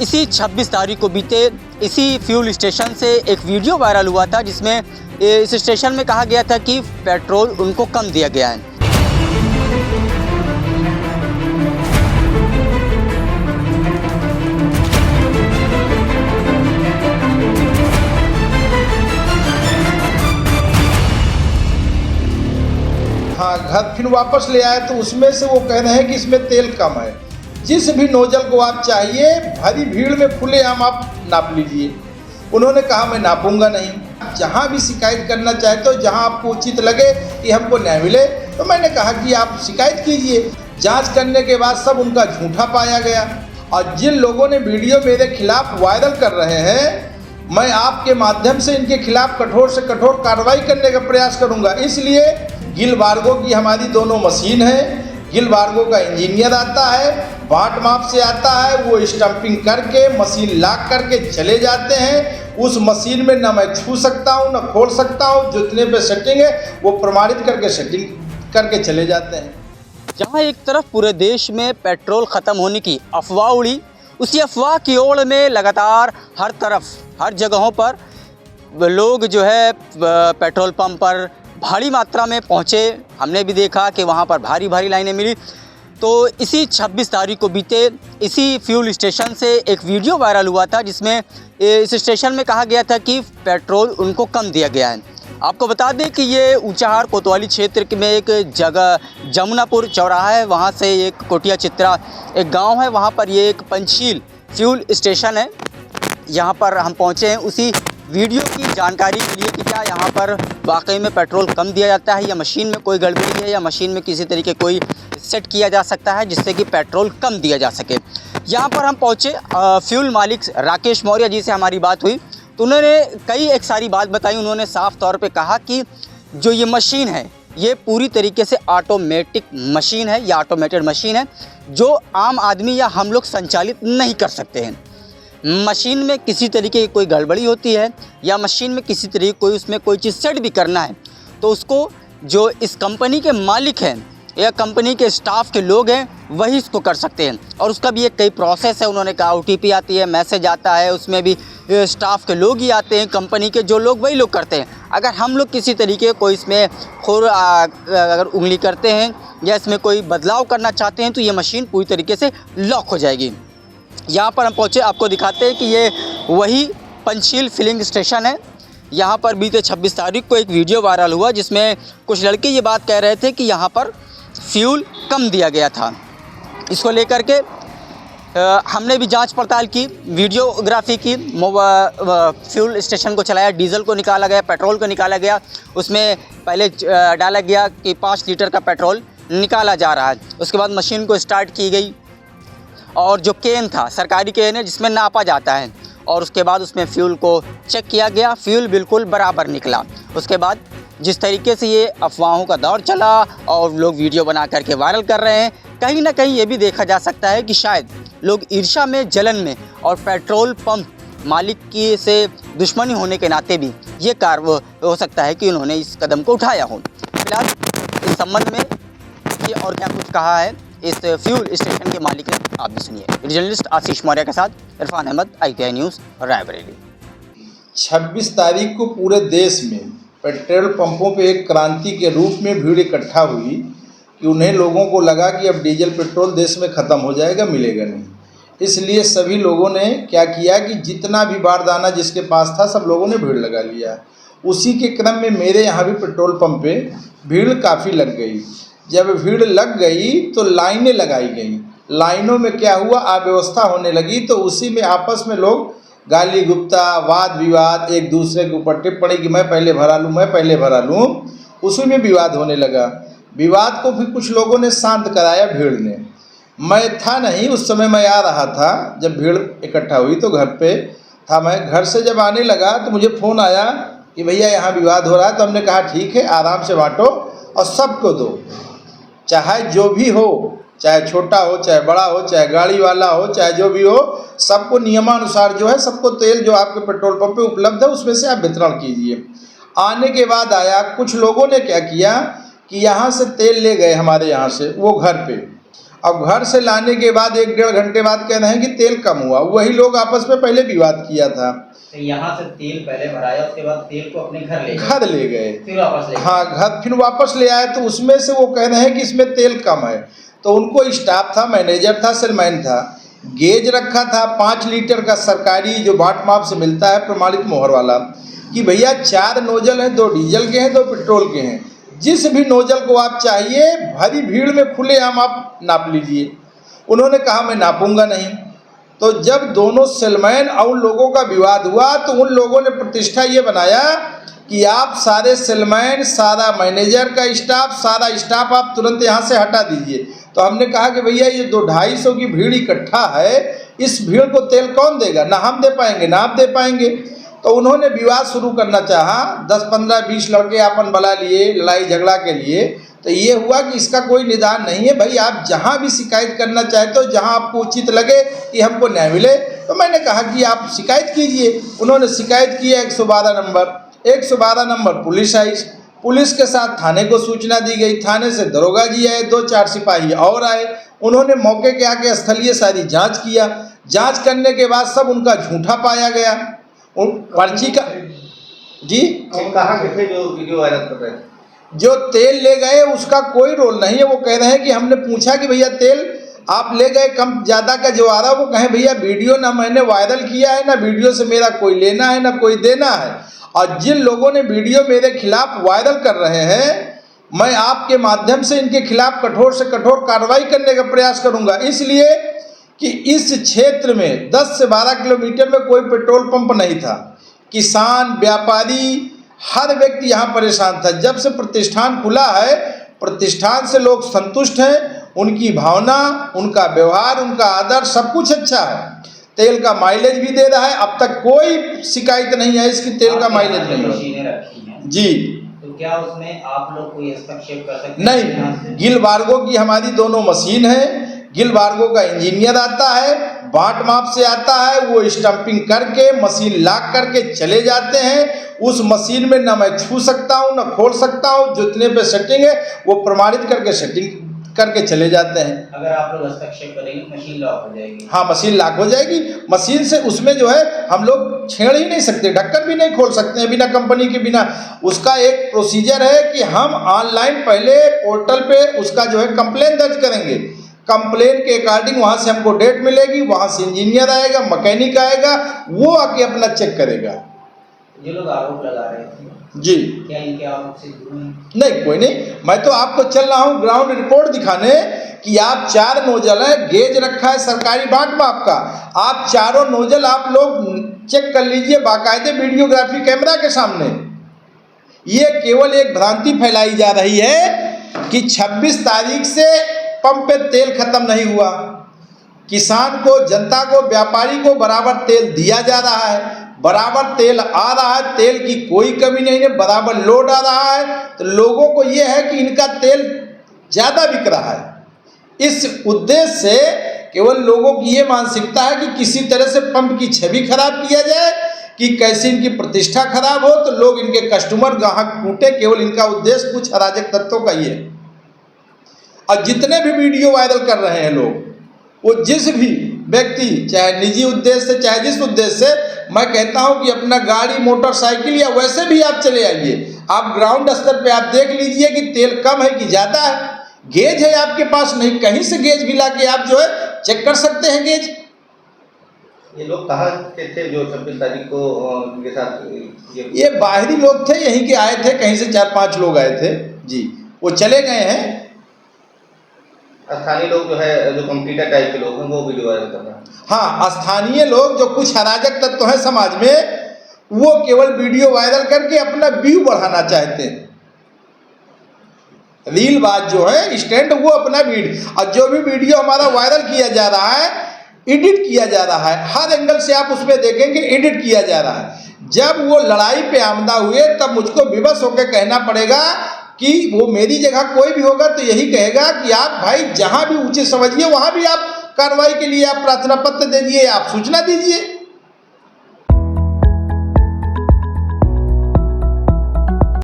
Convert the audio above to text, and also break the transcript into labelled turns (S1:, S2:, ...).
S1: इसी 26 तारीख को बीते इसी फ्यूल स्टेशन से एक वीडियो वायरल हुआ था, जिसमें इस स्टेशन में कहा गया था कि पेट्रोल उनको कम दिया गया है।
S2: हाँ, घर फिर वापस ले आए तो उसमें से वो कह रहे हैं कि इसमें तेल कम है। जिस भी नोजल को आप चाहिए भरी भीड़ में खुलेआम आप नाप लीजिए। उन्होंने कहा मैं नापूंगा नहीं। जहाँ भी शिकायत करना चाहते हो, जहाँ आपको उचित लगे कि हमको न्याय मिले, तो मैंने कहा कि आप शिकायत कीजिए। जांच करने के बाद सब उनका झूठा पाया गया। और जिन लोगों ने वीडियो मेरे खिलाफ वायरल कर रहे हैं, मैं आपके माध्यम से इनके खिलाफ कठोर से कठोर कार्रवाई करने का प्रयास करूँगा। इसलिए गिलबार्गो की हमारी दोनों मशीन है। गिलबार्गो का इंजीनियर आता है, बाट माप से आता है, वो स्टम्पिंग करके मशीन लॉक करके चले जाते हैं। उस मशीन में ना मैं छू सकता हूँ, ना खोल सकता हूँ। जितने पे सेटिंग है वो प्रमाणित करके सेटिंग करके चले जाते हैं।
S1: जहां एक तरफ पूरे देश में पेट्रोल ख़त्म होने की अफवाह उड़ी, उसी अफवाह की ओर में लगातार हर तरफ हर जगहों पर लोग जो है पेट्रोल पंप पर भारी मात्रा में पहुंचे। हमने भी देखा कि वहां पर भारी भारी लाइनें मिली। तो इसी 26 तारीख को बीते इसी फ्यूल स्टेशन से एक वीडियो वायरल हुआ था, जिसमें इस स्टेशन में कहा गया था कि पेट्रोल उनको कम दिया गया है। आपको बता दें कि ये ऊंचाहार कोतवाली क्षेत्र में एक जगह जमुनापुर चौराहा है, वहाँ से एक कोटिया चित्रा एक गांव है, वहाँ पर ये एक पंचशील फ्यूल स्टेशन है। यहाँ पर हम पहुँचे हैं उसी वीडियो की जानकारी के लिए कि क्या यहाँ पर वाकई में पेट्रोल कम दिया जाता है, या मशीन में कोई गड़बड़ी है, या मशीन में किसी तरीके कोई सेट किया जा सकता है जिससे कि पेट्रोल कम दिया जा सके। यहाँ पर हम पहुँचे, फ्यूल मालिक राकेश मौर्य जी से हमारी बात हुई, तो उन्होंने कई एक सारी बात बताई। उन्होंने साफ तौर पे कहा कि जो ये मशीन है ये पूरी तरीके से ऑटोमेटिक मशीन है, या ऑटोमेटेड मशीन है, जो आम आदमी या हम लोग संचालित नहीं कर सकते हैं। मशीन में किसी तरीके की कोई गड़बड़ी होती है, या मशीन में किसी तरीके कोई उसमें कोई चीज़ सेट भी करना है, तो उसको जो इस कंपनी के मालिक हैं या कंपनी के स्टाफ के लोग हैं वही इसको कर सकते हैं। और उसका भी एक कई प्रोसेस है। उन्होंने कहा OTP आती है, मैसेज आता है, उसमें भी स्टाफ के लोग ही आते हैं, कंपनी के जो लोग वही लोग करते हैं। अगर हम लोग किसी तरीके कोई इसमें अगर उंगली करते हैं या इसमें कोई बदलाव करना चाहते हैं, तो ये मशीन पूरी तरीके से लॉक हो जाएगी। यहाँ पर हम पहुँचे, आपको दिखाते हैं कि ये वही पंचशील फिलिंग स्टेशन है। यहाँ पर बीते 26 तारीख को एक वीडियो वायरल हुआ, जिसमें कुछ लड़के ये बात कह रहे थे कि यहाँ पर फ्यूल कम दिया गया था। इसको लेकर के हमने भी जांच पड़ताल की, वीडियोग्राफी की। फ्यूल स्टेशन को चलाया, डीजल को निकाला गया, पेट्रोल को निकाला गया। उसमें पहले डाला गया कि 5 लीटर का पेट्रोल निकाला जा रहा है। उसके बाद मशीन को स्टार्ट की गई, और जो केन था, सरकारी केन है जिसमें नापा जाता है, और उसके बाद उसमें फ्यूल को चेक किया गया। फ्यूल बिल्कुल बराबर निकला। उसके बाद जिस तरीके से ये अफवाहों का दौर चला और लोग वीडियो बना करके वायरल कर रहे हैं, कहीं ना कहीं ये भी देखा जा सकता है कि शायद लोग ईर्ष्या में, जलन में, और पेट्रोल पंप मालिक की से दुश्मनी होने के नाते भी ये कार्य हो सकता है कि उन्होंने इस कदम को उठाया हो। फिलहाल इस संबंध में ये और क्या कुछ कहा है इस फ्यूल स्टेशन के मालिक ने, आप भी सुनिए। जर्नलिस्ट आशीष मौर्य के साथ इरफान अहमद, IPI न्यूज़, रायबरेली।
S2: 26 तारीख को पूरे देश में पेट्रोल पंपों पे एक क्रांति के रूप में भीड़ इकट्ठा हुई कि उन्हें लोगों को लगा कि अब डीजल पेट्रोल देश में ख़त्म हो जाएगा, मिलेगा नहीं। इसलिए सभी लोगों ने क्या किया कि जितना भी बारदाना जिसके पास था सब लोगों ने भीड़ लगा लिया। उसी के क्रम में मेरे यहाँ भी पेट्रोल पंप पे भीड़ काफ़ी लग गई। जब भीड़ लग गई तो लाइनें लगाई गई। लाइनों में क्या हुआ, अव्यवस्था होने लगी। तो उसी में आपस में लोग गाली गुप्ता, वाद विवाद, एक दूसरे के ऊपर टिप्पणी कि मैं पहले भरा लूँ, मैं पहले भरा लूँ, उसी में विवाद होने लगा। विवाद को फिर कुछ लोगों ने शांत कराया भीड़ ने। मैं था नहीं उस समय, मैं आ रहा था जब भीड़ इकट्ठा हुई तो घर पे था। मैं घर से जब आने लगा तो मुझे फ़ोन आया कि भैया यहाँ विवाद हो रहा है। तो हमने कहा ठीक है, आराम से बांटो और सबको दो, चाहे जो भी हो, चाहे छोटा हो, चाहे बड़ा हो, चाहे गाड़ी वाला हो, चाहे जो भी हो, सबको नियमानुसार जो है सबको तेल जो आपके पेट्रोल पंप पे उपलब्ध है उसमें से आप वितरण कीजिए। आने के बाद आया, कुछ लोगों ने क्या किया कि यहाँ से तेल ले गए हमारे यहाँ से वो घर पे, अब घर से लाने के बाद 1-1.5 घंटे बाद कह रहे हैं कि तेल कम हुआ। वही लोग आपस में पहले विवाद किया था।
S1: तो यहाँ से तेल पहले भराया, उसके बाद तेल को अपने घर ले गए,
S2: फिर वापस ले गए। हाँ, घर फिर वापस ले आए। तो उसमें से वो कह रहे हैं कि इसमें तेल कम है। तो उनको स्टाफ था, मैनेजर था, सेलमैन था, गेज रखा था 5 लीटर का सरकारी जो बाट माप से मिलता है प्रमाणित मोहर वाला, कि भैया 4 नोजल हैं, 2 डीजल के हैं, 2 पेट्रोल के हैं, जिस भी नोजल को आप चाहिए भरी भीड़ में खुलेआम आप नाप लीजिए। उन्होंने कहा मैं नापूंगा नहीं। तो जब दोनों सेलमैन और उन लोगों का विवाद हुआ तो उन लोगों ने प्रतिष्ठा ये बनाया कि आप सारे सेलमैन, सारा मैनेजर का स्टाफ, सारा स्टाफ आप तुरंत यहाँ से हटा दीजिए। तो हमने कहा कि भैया ये 200-250 की भीड़ इकट्ठा है, इस भीड़ को तेल कौन देगा, ना हम दे पाएंगे ना आप दे पाएंगे। तो उन्होंने विवाद शुरू करना चाहा, 10-15-20 लड़के आपन बुला लिए लड़ाई झगड़ा के लिए। तो ये हुआ कि इसका कोई निदान नहीं है भाई, आप जहाँ भी शिकायत करना चाहते हो, जहाँ आपको उचित लगे कि हमको न्याय मिले, तो मैंने कहा कि आप शिकायत कीजिए। उन्होंने शिकायत किया 112 नंबर पुलिस आई, पुलिस के साथ थाने को सूचना दी गई, थाने से दरोगा जी आए, 2-4 सिपाही और आए। उन्होंने मौके के आके स्थलीय सारी जांच किया। जांच करने के बाद सब उनका झूठा पाया गया। पर्ची का जी
S3: कहाँ के थे जो वीडियो वायरल कर रहे थे?
S2: जो तेल ले गए उसका कोई रोल नहीं है। वो कह रहे हैं कि हमने पूछा कि भैया तेल आप ले गए कम ज़्यादा का जो आ रहा, वो कहें भैया वीडियो ना मैंने वायरल किया है, ना वीडियो से मेरा कोई लेना है, ना कोई देना है। और जिन लोगों ने वीडियो मेरे खिलाफ वायरल कर रहे हैं, मैं आपके माध्यम से इनके खिलाफ कठोर से कठोर कार्रवाई करने का प्रयास करूंगा, इसलिए कि इस क्षेत्र में 10 से 12 किलोमीटर में कोई पेट्रोल पंप नहीं था। किसान, व्यापारी, हर व्यक्ति यहाँ परेशान था। जब से प्रतिष्ठान खुला है, प्रतिष्ठान से लोग संतुष्ट हैं, उनकी भावना, उनका व्यवहार, उनका आदर सब कुछ अच्छा है। तेल का माइलेज भी दे रहा है, अब तक कोई शिकायत नहीं है इसकी तेल का माइलेज नहीं
S1: मशीनें रखी हैं
S2: जी।
S1: तो क्या उसमें आप लोग कोई हस्तक्षेप कर सकते हैं?
S2: नहीं, गिल वार्गो की हमारी दोनों मशीन है। गिल वार्गो का इंजीनियर आता है, बाट माप से आता है, वो स्टंपिंग करके मशीन लॉक करके चले जाते हैं। उस मशीन में ना मैं छू सकता हूँ ना खोल सकता हूँ, जितने पे सेटिंग है वो प्रमाणित करके सेटिंग करके चले जाते हैं।
S1: अगर आप लोग हस्तक्षेप करेंगे मशीन लॉक हो जाएगी?
S2: हाँ, मशीन लॉक हो जाएगी। मशीन से उसमें जो है हम लोग छेड़ ही नहीं सकते, ढक्कन भी नहीं खोल सकते हैं बिना कंपनी के बिना। उसका एक प्रोसीजर है कि हम ऑनलाइन पहले पोर्टल पे उसका जो है कंप्लेन दर्ज करेंगे। कंप्लेन के अकॉर्डिंग वहाँ से हमको डेट मिलेगी, वहाँ से इंजीनियर आएगा, मैकेनिक आएगा, वो आके अपना चेक करेगा।
S1: जो लोग आरोप लगा रहे थे
S2: जी,
S1: क्या इनके आरोप से दूर हैं?
S2: नहीं, कोई नहीं। मैं तो आपको चल रहा हूँ ग्राउंड रिपोर्ट दिखाने कि आप 4 नोजल है, गेज रखा है सरकारी बाट माप का, आप चारों नोजल आप लोग चेक कर लीजिए बाकायदे वीडियोग्राफी कैमरा के सामने। ये केवल एक भ्रांति फैलाई जा रही है कि 26 तारीख से पंप पे तेल खत्म नहीं हुआ। किसान को, जनता को, व्यापारी को बराबर तेल दिया जा रहा है, बराबर तेल आ रहा है, तेल की कोई कमी नहीं है, बराबर लोड आ रहा है। तो लोगों को ये है कि इनका तेल ज़्यादा बिक रहा है। इस उद्देश्य से केवल लोगों की ये मानसिकता है कि किसी तरह से पंप की छवि खराब किया जाए, कि कैसे इनकी प्रतिष्ठा खराब हो, तो लोग इनके कस्टमर ग्राहक टूटे। केवल इनका उद्देश्य कुछ अराजक तत्वों का ही है। और जितने भी वीडियो वायरल कर रहे हैं लोग, वो जिस भी व्यक्ति, चाहे निजी उद्देश्य से चाहे जिस उद्देश्य से, मैं कहता हूं कि अपना गाड़ी, मोटरसाइकिल या वैसे भी आप चले आइए, आप ग्राउंड स्तर पे आप देख लीजिए कि तेल कम है कि ज़्यादा है। गेज है आपके पास, नहीं कहीं से गेज भी लाके आप जो है चेक कर सकते हैं गेज।
S3: ये लोग कहाँ के थे जो 26 तारीख को उनके साथ?
S2: ये बाहरी लोग थे, यहीं के आए थे, कहीं से 4-5 लोग आए थे जी, वो चले गए हैं।
S3: स्थानीय लोग जो है, जो कंप्यूटर टाइप के लोग हैं, वो वीडियो वायरल कर रहे हैं।
S2: हाँ, स्थानीय लोग जो कुछ अराजक तत्व हैं समाज में, वो केवल वीडियो वायरल करके अपना व्यू बढ़ाना चाहते हैं। रील बात जो है स्टैंड, वो अपना वीडियो, और जो भी वीडियो हमारा वायरल किया जा रहा है, एडिट किया जा रहा है, हर एंगल से आप उसमें देखेंगे एडिट किया जा रहा है। जब वो लड़ाई पे आमदा हुए तब मुझको विवश होकर कहना पड़ेगा कि वो मेरी जगह कोई भी होगा तो यही कहेगा कि आप भाई जहां भी उचित समझिए वहां भी आप कार्रवाई के लिए आप प्रार्थना पत्र दे दिए, आप सूचना दीजिए।